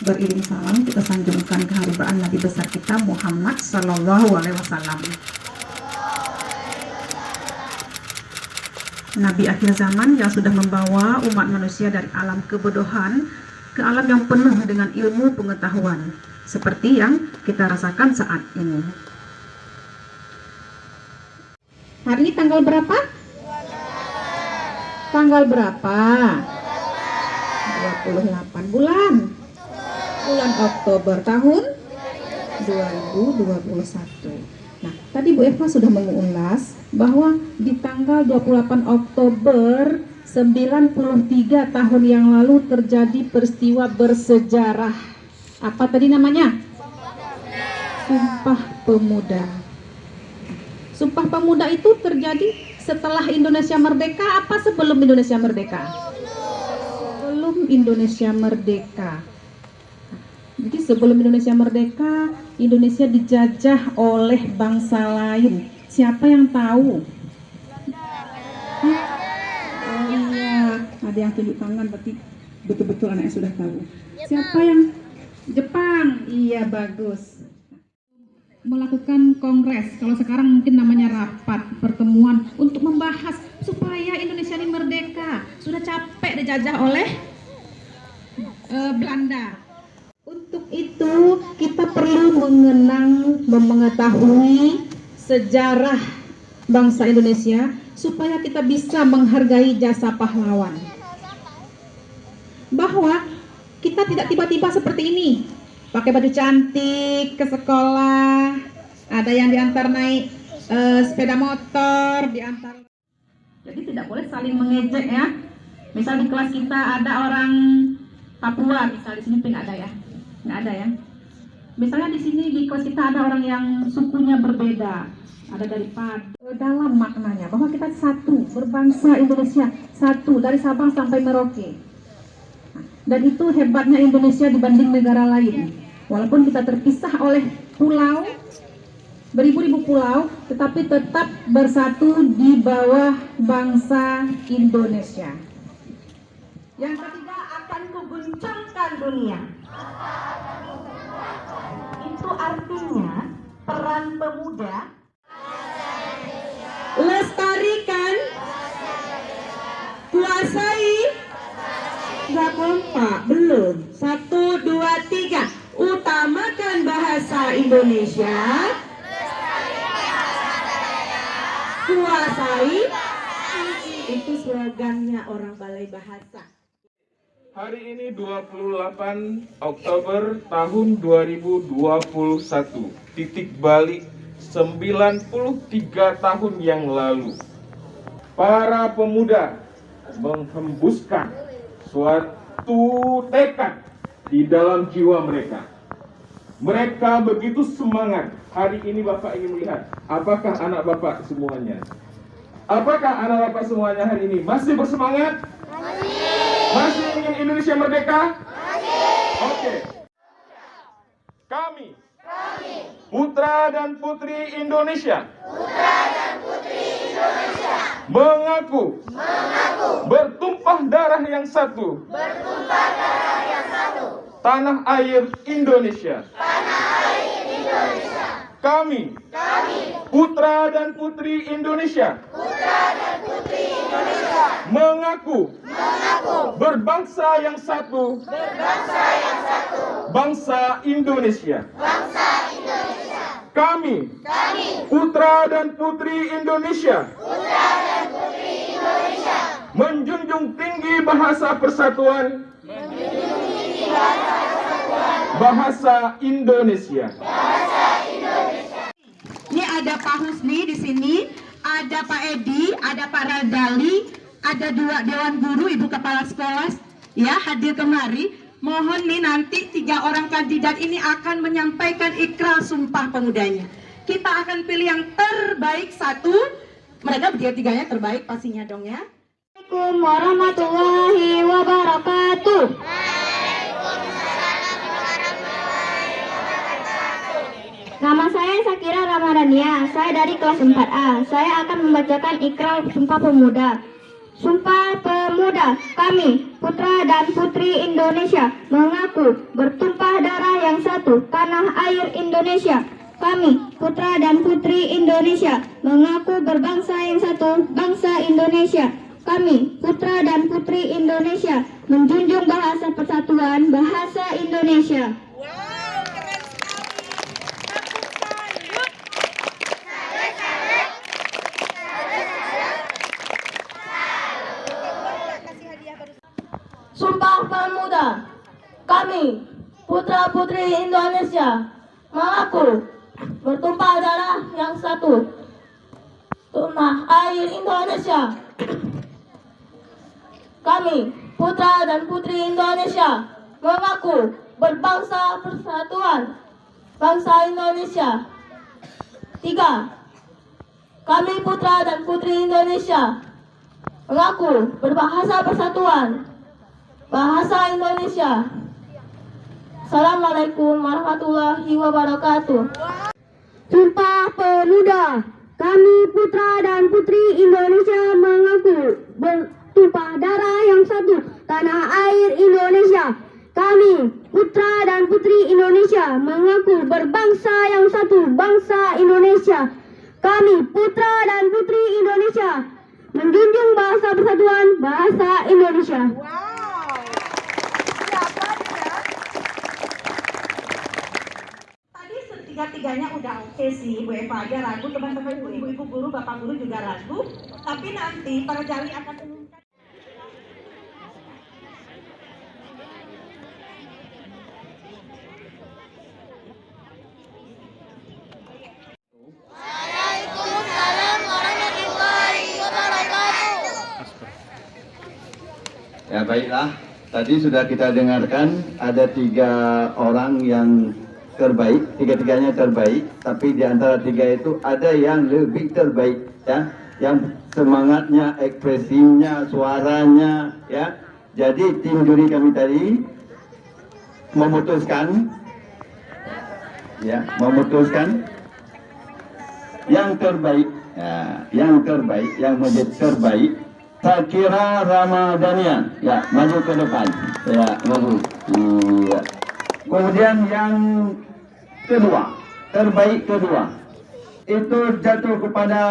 Beriring salam kita sanjungkan keharibaan Nabi besar kita Muhammad Sallallahu Alaihi Wasallam. Nabi akhir zaman yang sudah membawa umat manusia dari alam kebodohan ke alam yang penuh dengan ilmu pengetahuan, seperti yang kita rasakan saat ini. Hari ini tanggal berapa? Tanggal berapa? 28 bulan Oktober tahun 2021. Nah, tadi Bu Eva sudah mengulas bahwa di tanggal 28 Oktober 93 tahun yang lalu terjadi peristiwa bersejarah. Apa tadi namanya? Sumpah Pemuda. Sumpah Pemuda itu terjadi setelah Indonesia merdeka apa sebelum Indonesia merdeka? Sebelum Indonesia merdeka. Jadi sebelum Indonesia merdeka, Indonesia dijajah oleh bangsa lain. Siapa yang tahu? Oh iya, ada yang tunjuk tangan, berarti betul-betul anaknya sudah tahu. Siapa yang? Jepang. Iya, bagus. Melakukan kongres, kalau sekarang mungkin namanya rapat, pertemuan untuk membahas supaya Indonesia ini merdeka. Sudah capek dijajah oleh Belanda. Untuk itu kita perlu mengenang, mengetahui sejarah bangsa Indonesia supaya kita bisa menghargai jasa pahlawan. Bahwa kita tidak tiba-tiba seperti ini, pakai baju cantik ke sekolah, ada yang diantar naik sepeda motor, diantar. Jadi tidak boleh saling mengejek ya. Misal di kelas kita ada orang Papua, misal di sini nggak ada ya. Nggak ada ya. Misalnya di sini di kelas kita ada orang yang sukunya berbeda, ada dari Padu. Dalam maknanya bahwa kita satu, berbangsa Indonesia satu dari Sabang sampai Merauke. Dan itu hebatnya Indonesia dibanding negara lain. Walaupun kita terpisah oleh pulau, beribu-ribu pulau, tetapi tetap bersatu di bawah bangsa Indonesia. Yang ketiga, akan kuguncangkan dunia. Itu artinya peran pemuda lestarikan, kuasai, nggak kompak, belum. 1, 2, 3, utamakan bahasa Indonesia, kuasai, itu slogannya orang Balai Bahasa. Hari ini 28 Oktober tahun 2021, titik balik 93 tahun yang lalu. Para pemuda menghembuskan suatu tekad di dalam jiwa mereka. Mereka begitu semangat. Hari ini Bapak ingin melihat, apakah anak Bapak semuanya? Apakah anak Bapak semuanya hari ini masih bersemangat? Masih ingin Indonesia merdeka? Oke. Kami, putra dan putri Indonesia, mengaku bertumpah darah yang satu, tanah air Indonesia. Kami, putra dan putri Indonesia, mengaku berbangsa yang satu, bangsa Indonesia. Kami, putra dan putri Indonesia, menjunjung tinggi bahasa persatuan, bahasa Indonesia. Ini ada Pak Husni di sini, ada Pak Edi, ada Pak Radali, ada 2 dewan guru, ibu kepala sekolah, ya hadir kemari. Mohon nih nanti 3 orang kandidat ini akan menyampaikan ikrar sumpah pemudanya. Kita akan pilih yang terbaik satu, mereka bertiga-tiganya terbaik pastinya dong ya. Assalamualaikum warahmatullahi wabarakatuh. Nama saya Sakira Ramadhania, saya dari kelas 4A. Saya akan membacakan ikrar Sumpah Pemuda. Sumpah Pemuda. Kami, putra dan putri Indonesia, mengaku bertumpah darah yang satu, tanah air Indonesia. Kami, putra dan putri Indonesia, mengaku berbangsa yang satu, bangsa Indonesia. Kami, putra dan putri Indonesia, menjunjung bahasa persatuan, bahasa Indonesia. Sumpah Pemuda. Kami, putra-putri Indonesia, mengaku bertumpah darah yang satu, tanah air Indonesia. Kami, putra dan putri Indonesia, mengaku berbangsa persatuan, bangsa Indonesia. 3. Kami, putra dan putri Indonesia, mengaku berbahasa persatuan, bahasa Indonesia. Assalamualaikum warahmatullahi wabarakatuh. Sumpah Pemuda. Kami, putra dan putri Indonesia, mengaku bertumpah darah yang satu, tanah air Indonesia. Kami, putra dan putri Indonesia, mengaku berbangsa yang satu, bangsa Indonesia. Kami, putra dan putri Indonesia, menjunjung bahasa persatuan, bahasa Indonesia. Tadi tiga-tiganya udah oke sih, Bu Eva aja ragu, teman-teman ibu-ibu guru, bapak guru juga ragu. Tapi nanti para jali akan umumkan. Ya baiklah, tadi sudah kita dengarkan ada 3 orang yang terbaik, tiga-tiganya terbaik, tapi di antara 3 itu ada yang lebih terbaik, ya, yang semangatnya, ekspresinya, suaranya, ya. Jadi tim juri kami tadi memutuskan yang terbaik, ya, yang menjadi terbaik. Sakira Ramadhania, ya, maju ke depan, ya, maju. Iya. Kemudian yang kedua, terbaik kedua, itu jatuh kepada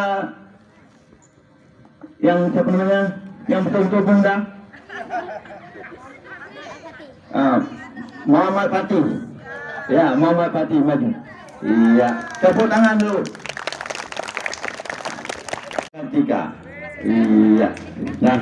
yang siapa namanya, yang betul-betul bunda, Muhammad Fatih, ya, Muhammad Fatih maju. Iya, tepuk tangan dulu. Tiga. Iya. Nah,